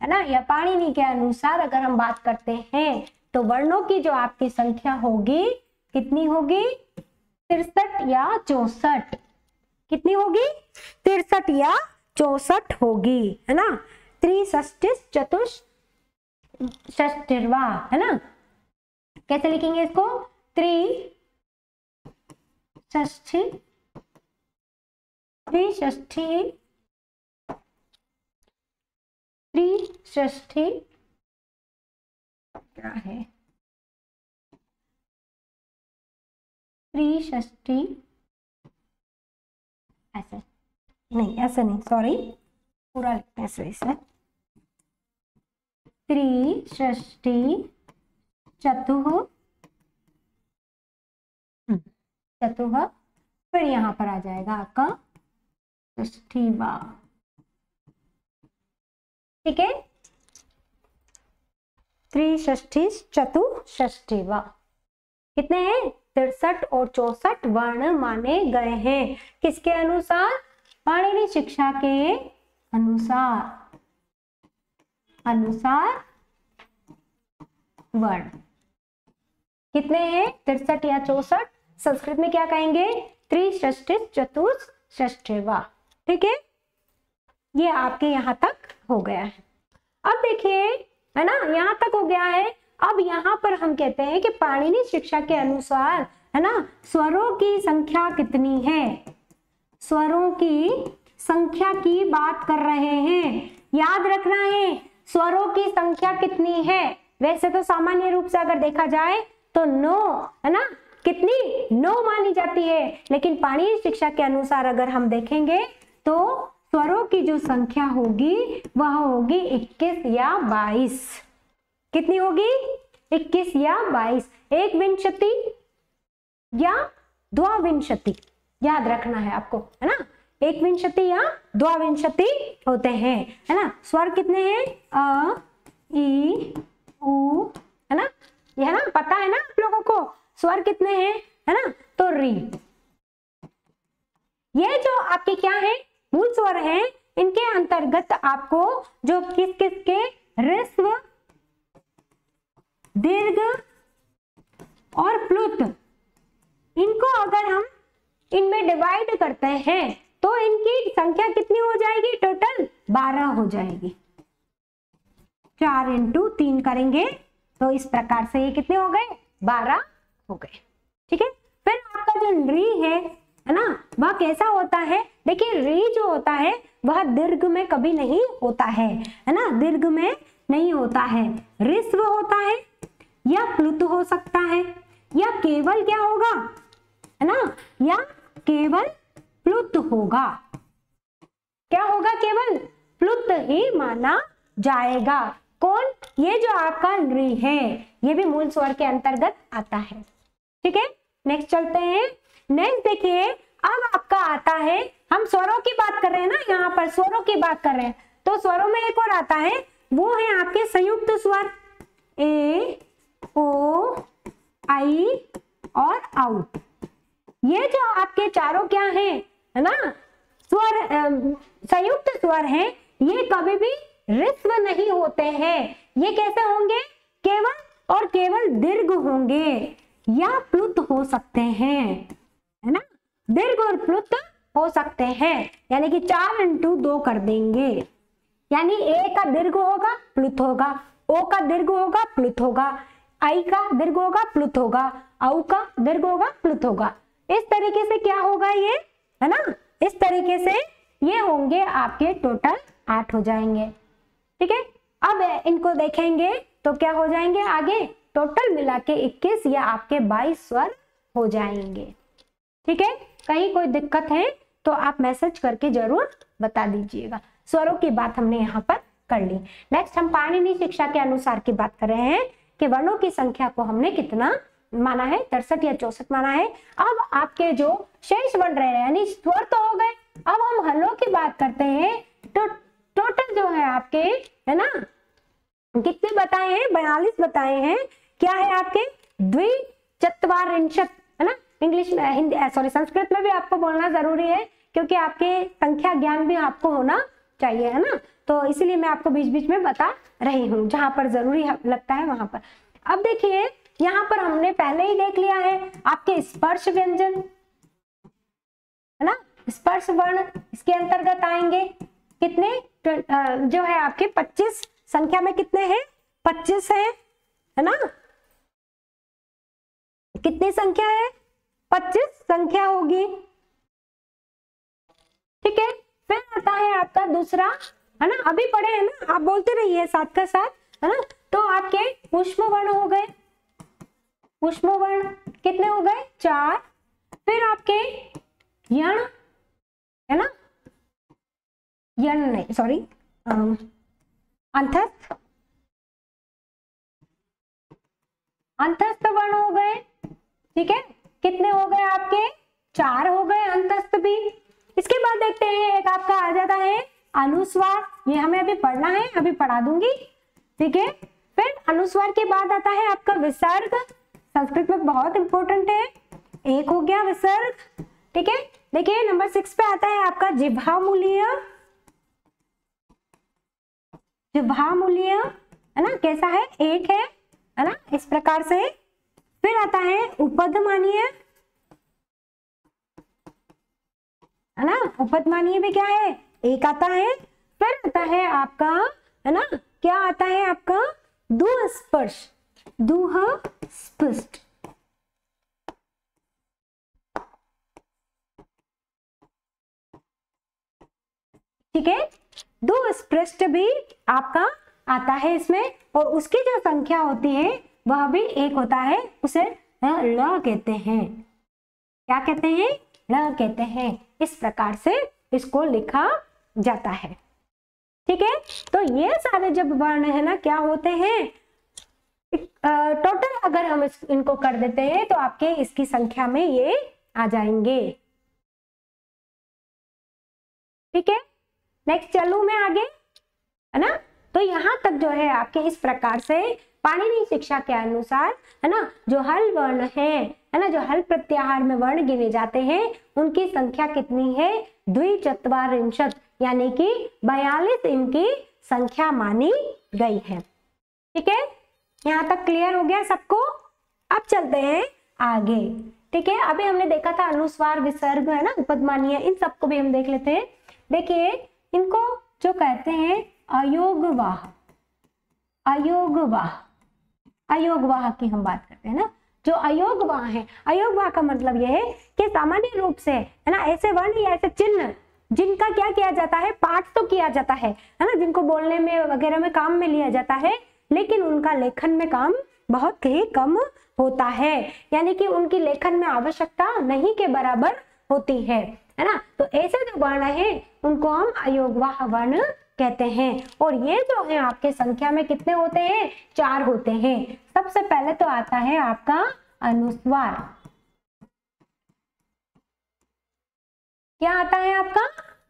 Speaker 1: है ना, या पाणिनि के अनुसार अगर हम बात करते हैं, तो वर्णों की जो आपकी संख्या होगी कितनी होगी, 63 या 64, कितनी होगी 63 या 64 होगी, है ना, त्रिषष्टिस चतुष्षष्टिर्वा, है ना, कैसे लिखेंगे इसको, त्रिषष्टि क्या है, त्रिषष्टि, ऐसे नहीं, ऐसे नहीं, सॉरी, पूरा लिखते हैं इसे, त्रिषष्टि चतुः, फिर यहाँ पर आ जाएगा आपका षष्ठीवा। ठीक है, त्रिषष्टि चतुष्षष्टिवा, कितने हैं 63 और 64 वर्ण माने गए हैं, किसके अनुसार, पाणिनि शिक्षा के अनुसार वर्ण कितने हैं 63 या 64, संस्कृत में क्या कहेंगे, त्रिषष्टि चतुष्षष्टिवा। ठीक है, ये आपके यहाँ तक हो गया है। अब देखिए, है ना, यहाँ तक हो गया है। अब यहाँ पर हम कहते हैं कि पाणिनि शिक्षा के अनुसार, है ना, स्वरों की संख्या कितनी है, स्वरों की संख्या की बात कर रहे हैं, याद रखना है स्वरों की संख्या कितनी है। वैसे तो सामान्य रूप से अगर देखा जाए तो 9, है ना, कितनी 9 मानी जाती है, लेकिन पाणिनि शिक्षा के अनुसार अगर हम देखेंगे तो स्वरों की जो संख्या होगी वह होगी 21 या 22। कितनी होगी 21 या 22, एक विंशति या द्वाविंशति, याद रखना है आपको, है ना, एक विंशति या द्वाविंशति होते हैं, है ना। स्वर कितने हैं, अ ई उ, है ना, ये है ना, पता है ना आप लोगों को स्वर कितने हैं, है ना, तो री। ये जो आपके क्या है मूल स्वर हैं, इनके अंतर्गत आपको जो किस किस के ह्रस्व, दीर्घ और प्लुत, इनको अगर हम इनमें डिवाइड करते हैं तो इनकी संख्या कितनी हो जाएगी, टोटल 12 हो जाएगी। 4 × 3 करेंगे तो इस प्रकार से ये कितने हो गए, 12 हो गए। ठीक है, फिर आपका जो री है ना, वह कैसा होता है, देखिए री जो होता है वह दीर्घ में कभी नहीं होता है ना, दीर्घ में नहीं होता है, ह्रस्व होता है या प्लुत हो सकता है, या केवल क्या होगा, है ना, या केवल प्लुत होगा। क्या होगा, केवल प्लुत ही माना जाएगा। कौन, ये जो आपका री है ये भी मूल स्वर के अंतर्गत आता है। ठीक है, नेक्स्ट चलते हैं। नेक्स्ट देखिए, अब आपका आता है, हम स्वरों की बात कर रहे हैं ना, यहाँ पर स्वरों की बात कर रहे हैं, तो स्वरों में एक और आता है, वो है आपके संयुक्त स्वर, ए ओ आई और औ। ये जो आपके चारों क्या हैं, है ना, स्वर, संयुक्त स्वर हैं, ये कभी भी ह्रस्व नहीं होते हैं। ये कैसे होंगे, केवल और केवल दीर्घ होंगे या प्लुत हो सकते हैं, है ना, दीर्घ और प्लुत हो सकते हैं, यानी कि 4 × 2 कर देंगे। यानी ए का दीर्घ होगा प्लुत होगा, ओ का दीर्घ होगा प्लुत होगा, आई का दीर्घ होगा प्लुत होगा, औ का दीर्घ होगा प्लुत होगा। इस तरीके से क्या होगा ये, है ना, इस तरीके से ये होंगे आपके टोटल 8 हो जाएंगे। ठीक है, अब इनको देखेंगे तो क्या हो जाएंगे आगे, टोटल मिला के 21 या आपके 22 स्वर हो जाएंगे। ठीक है, कहीं कोई दिक्कत है तो आप मैसेज करके जरूर बता दीजिएगा। स्वरों की बात हमने यहाँ पर कर ली। नेक्स्ट हम पाणिनि शिक्षा के अनुसार की बात कर रहे हैं कि वर्णों की संख्या को हमने कितना माना है, 63 या 64 माना है। अब आपके जो शेष वर्ण रह रहे हैं यानी स्वर तो हो गए, अब हम हल्लों की बात करते हैं। तो टोटल जो है आपके, है ना, कितने बताए हैं, 42 बताए हैं। क्या है आपके, द्विचत्वारिंशत्, है ना, इंग्लिश में, हिंदी सॉरी संस्कृत में भी आपको बोलना जरूरी है क्योंकि आपके संख्या ज्ञान भी आपको होना चाहिए, है ना, तो इसीलिए मैं आपको बीच बीच में बता रही हूँ जहां पर जरूरी लगता है वहां पर। अब देखिए यहाँ पर हमने पहले ही देख लिया है आपके स्पर्श व्यंजन, है ना, स्पर्श वर्ण इसके अंतर्गत आएंगे। कितने जो है आपके 25 संख्या में कितने हैं, 25 है ना, कितनी संख्या है, 25 संख्या होगी। ठीक है, फिर आता है आपका दूसरा, है ना, अभी पढ़े हैं ना, आप बोलते रहिए साथ का साथ, है ना। तो आपके पुष्प वर्ण हो गए, पुष्प वर्ण कितने हो गए, 4। फिर आपके यण, है ना, यण नहीं सॉरी अंतस्थ, अंतस्थ वर्ण हो गए। ठीक है, कितने हो गए आपके, 4 हो गए अंतस्थ भी। इसके बाद देखते हैं एक आपका आ जाता है अनुस्वार, ये हमें अभी पढ़ना है, अभी पढ़ा दूंगी। ठीक है, फिर अनुस्वार के बाद आता है आपका विसर्ग, संस्कृत में बहुत इंपॉर्टेंट है, एक हो गया विसर्ग। ठीक है, देखिए नंबर 6 पे आता है आपका जिह्वामूलीय, जिह्वामूलीय, है ना, कैसा है, 1 है ना, इस प्रकार से। फिर आता है उपधमानीय, है ना, उपधमानीय भी क्या है, 1 आता है। फिर आता है आपका, है ना, क्या आता है आपका, दुःस्पर्श, दुःस्पृष्ट, ठीक है, दुःस्पृष्ट भी आपका आता है इसमें, और उसकी जो संख्या होती है वह भी 1 होता है, उसे ल कहते हैं। क्या कहते हैं, ल कहते हैं। इस प्रकार से इसको लिखा जाता है। ठीक है, तो ये सारे जब वर्ण है ना क्या होते हैं, टोटल अगर हम इनको कर देते हैं तो आपके इसकी संख्या में ये आ जाएंगे। ठीक है, नेक्स्ट चलूं मैं आगे, है ना। तो यहाँ तक जो है आपके इस प्रकार से पाणिनि शिक्षा के अनुसार, है ना, जो हल वर्ण है ना, जो हल प्रत्याहार में वर्ण गिने जाते हैं उनकी संख्या कितनी है, द्विचत्वारिंशत्, यानी कि 42 इनकी संख्या मानी गई है। ठीक है, यहाँ तक क्लियर हो गया सबको। अब चलते हैं आगे। ठीक है, अभी हमने देखा था अनुस्वार, विसर्ग, है ना, उपधमानीय, इन सबको भी हम देख लेते हैं। देखिए इनको जो कहते हैं अयोगवाह, अयोगवाह, अयोगवाह की हम बात करते हैं ना, जो अयोगवाह है, अयोगवाह का मतलब यह है कि सामान्य रूप से, है ना, ऐसे वर्ण या ऐसे चिन्ह जिनका क्या किया जाता है, पाठ तो किया जाता है ना, जिनको बोलने में वगैरह में काम में लिया जाता है, लेकिन उनका लेखन में काम बहुत ही कम होता है, यानी कि उनकी लेखन में आवश्यकता नहीं के बराबर होती है ना। तो ऐसे जो वर्ण है उनको हम अयोगवाह वर्ण कहते हैं। और ये जो है आपके संख्या में कितने होते हैं, 4 होते हैं। सबसे पहले तो आता है आपका अनुस्वार। क्या आता है आपका,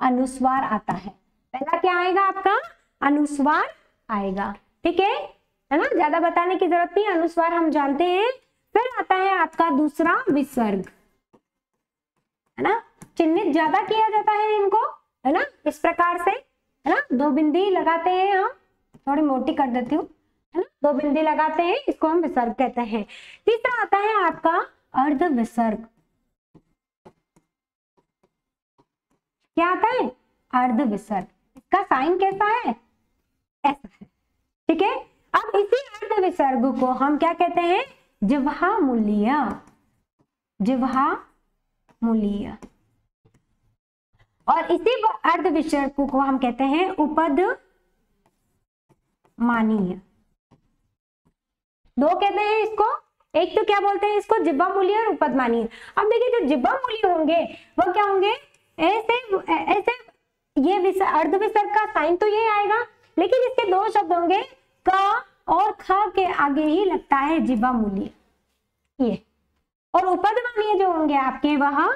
Speaker 1: अनुस्वार आता है। पहला क्या आएगा आपका, अनुस्वार आएगा। ठीक है ना, ज्यादा बताने की जरूरत नहीं, अनुस्वार हम जानते हैं। फिर आता है आपका दूसरा विसर्ग, है ना, चिन्हित ज्यादा किया जाता है इनको, है ना, इस प्रकार से, है ना, 2 बिंदी लगाते हैं हम, थोड़ी मोटी कर देती हूँ, है ना, 2 बिंदी लगाते हैं, इसको हम विसर्ग कहते हैं। तीसरा आता है आपका अर्ध विसर्ग। क्या आता है, अर्ध विसर्ग। इसका साइन कैसा है, ऐसा है, ठीक है। अब इसी अर्ध विसर्ग को हम क्या कहते हैं, जिह्वा मूल्य, जिह्वा मूल्य। और इसी अर्ध विसर्ग को हम कहते हैं उपद मानीय। दो कहते हैं इसको, एक तो क्या बोलते हैं इसको, जिह्वा मूल्य और उपद मानीय। अब देखिए जो जिह्वा मूल्य होंगे वो क्या होंगे, ऐसे ऐसे, ये अर्ध विसर्ग का साइन तो ये आएगा, लेकिन इसके दो शब्द होंगे, क और ख के आगे ही लगता है जिह्वा मूल्य ये। और उपद मानीय जो होंगे आपके वह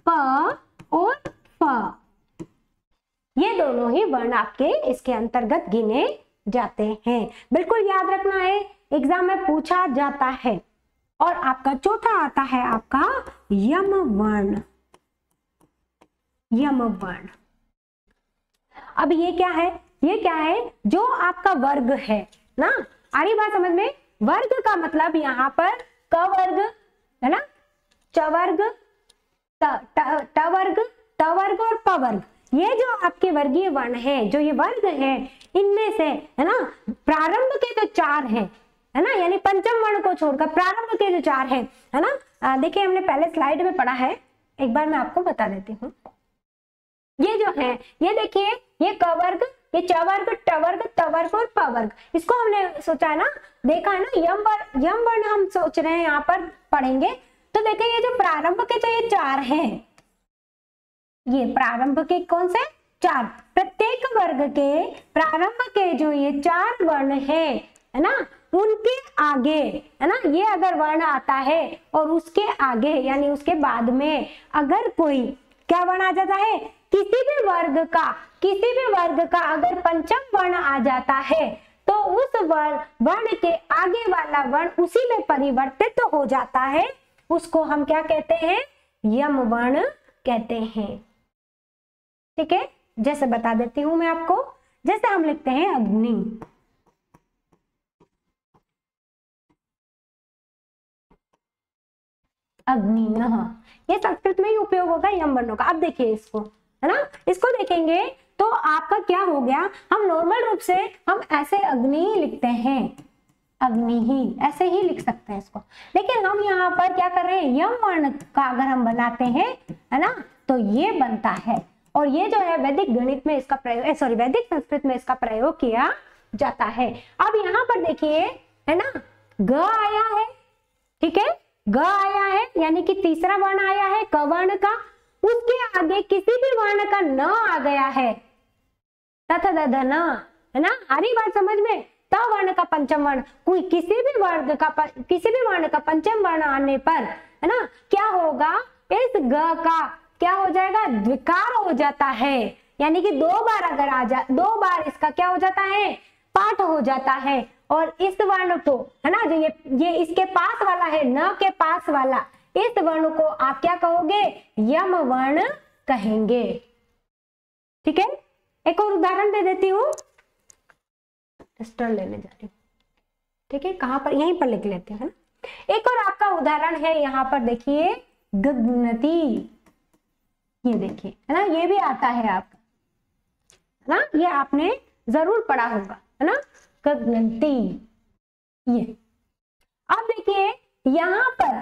Speaker 1: प और फ, ये दोनों ही वर्ण आपके इसके अंतर्गत गिने जाते हैं। बिल्कुल याद रखना है, एग्जाम में पूछा जाता है। और आपका चौथा आता है आपका यम वर्ण, यम वर्ण। अब ये क्या है, ये क्या है, जो आपका वर्ग है ना, आ रही बात समझ में। वर्ग का मतलब यहाँ पर क वर्ग है ना, च वर्ग, ट वर्ग, ट वर्ग और प वर्ग, ये जो आपके वर्गीय वर्ण है, जो ये वर्ग है, इनमें से है ना प्रारंभ के जो चार है ना, यानी पंचम वर्ण को छोड़कर प्रारंभ के जो चार है ना, देखिए हमने पहले स्लाइड में पढ़ा है, एक बार मैं आपको बता देती हूँ। ये जो है, ये देखिए, ये क वर्ग, ये च वर्ग, ट वर्ग, त वर्ग और प वर्ग, इसको हमने सोचा है ना, देखा है ना, यम वर्ण हम सोच रहे हैं यहाँ पर पढ़ेंगे। तो देखिए ये जो प्रारंभ के जो ये चार हैं, ये प्रारंभ के कौन से चार, प्रत्येक वर्ग के प्रारंभ के जो ये चार वर्ण है ना, उनके आगे है ना, ये अगर वर्ण आता है और उसके आगे यानी उसके बाद में अगर कोई क्या वर्ण आ जाता है, किसी भी वर्ग का अगर पंचम वर्ण आ जाता है, तो उस वर्ण के आगे वाला वर्ण उसी में परिवर्तित हो जाता है, उसको हम क्या कहते हैं, यम वर्ण कहते हैं। ठीक है, जैसे बता देती हूं मैं आपको, जैसे हम लिखते हैं अग्नि, अग्नियः, ये संस्कृत में ही उपयोग होगा यम वर्णों का। अब देखिए इसको, है ना, इसको देखेंगे तो आपका क्या हो गया, हम नॉर्मल रूप से हम ऐसे अग्नि लिखते हैं, अग्नि ही ऐसे ही लिख सकते हैं इसको, लेकिन हम यहाँ पर क्या कर रहे हैं, यम वर्ण का अगर हम बनाते हैं है ना, तो ये बनता है। और ये जो है वैदिक गणित में इसका प्रयोग, सॉरी वैदिक संस्कृत में इसका प्रयोग किया जाता है। अब यहाँ पर देखिए है ना, ग आया है, ठीक है, ग आया है, यानी कि तीसरा वर्ण आया है क वर्ण का, उसके आगे किसी भी वर्ण का न आ गया है, तथा दधन, है ना, हरी बात समझ में, त वर्ण का पंचम वर्ण, कोई किसी भी वर्ण का पंचम वर्ण आने पर है ना, क्या होगा, इस ग का क्या हो जाएगा, द्विकार हो जाता है, यानी कि दो बार इसका क्या हो जाता है, पाठ हो जाता है। और इस वर्ण को है ना, जो ये इसके पास वाला है, न के पास वाला, इस वर्ण को आप क्या कहोगे, यम वर्ण कहेंगे। ठीक है, एक और उदाहरण दे देती हूँ, लेने जा रही हूँ, ठीक है, कहां पर, यहीं पर लिख लेते हैं ना। एक और आपका उदाहरण है यहाँ पर देखिए, गगनती, ये देखिए है ना, ये भी आता है आपका, है ना, ये आपने जरूर पढ़ा होगा, है ना, गगनती। ये अब देखिए यहाँ पर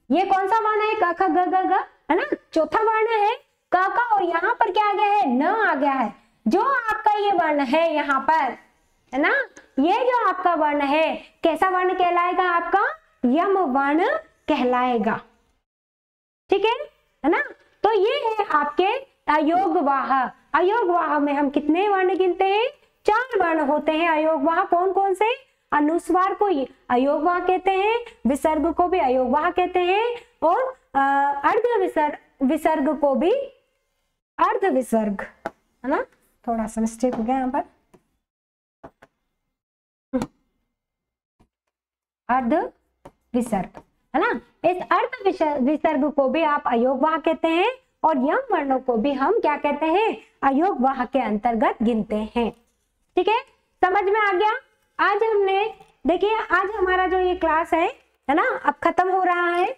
Speaker 1: ये कौन सा वर्ण है, क ख ग ग ग, है ना, चौथा वर्ण है क का, और यहाँ पर क्या आ गया है, न आ गया है। जो आपका ये वर्ण है यहाँ पर, है ना, ये जो आपका वर्ण है कैसा वर्ण कहलाएगा, आपका यम वर्ण कहलाएगा। ठीक है ना, तो ये है आपके अयोगवाह। अयोगवाह में हम कितने वर्ण गिनते हैं, 4 वर्ण होते हैं अयोगवाह। कौन कौन से, अनुस्वार को अयोगवाह कहते हैं, विसर्ग को भी अयोगवाह कहते हैं, और अर्ध विसर्ग को भी अर्ध विसर्ग, है ना, थोड़ा सा मिस्टेक हो गया यहाँ पर, अर्ध विसर्ग, है ना, इस अर्ध विसर्ग को भी आप अयोगवाह कहते हैं, और यम वर्णों को भी हम क्या कहते हैं, अयोगवाह के अंतर्गत गिनते हैं। ठीक है, समझ में आ गया। आज हमने देखिए, आज हमारा जो ये क्लास है ना, अब खत्म हो रहा है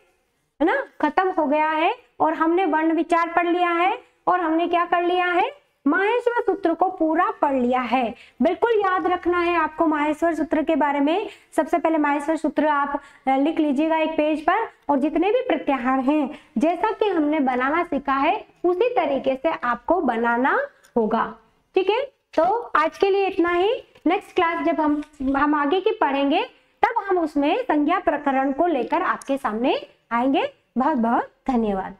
Speaker 1: ना, खत्म हो गया है, और हमने वर्ण विचार पढ़ लिया है, और हमने क्या कर लिया है, माहेश्वर सूत्र को पूरा पढ़ लिया है। बिल्कुल याद रखना है आपको माहेश्वर सूत्र के बारे में। सबसे पहले माहेश्वर सूत्र आप लिख लीजिएगा एक पेज पर, और जितने भी प्रत्याहार हैं जैसा कि हमने बनाना सीखा है उसी तरीके से आपको बनाना होगा। ठीक है, तो आज के लिए इतना ही। नेक्स्ट क्लास जब हम आगे की पढ़ेंगे तब हम उसमें संज्ञा प्रकरण को लेकर आपके सामने आएंगे। बहुत बहुत धन्यवाद।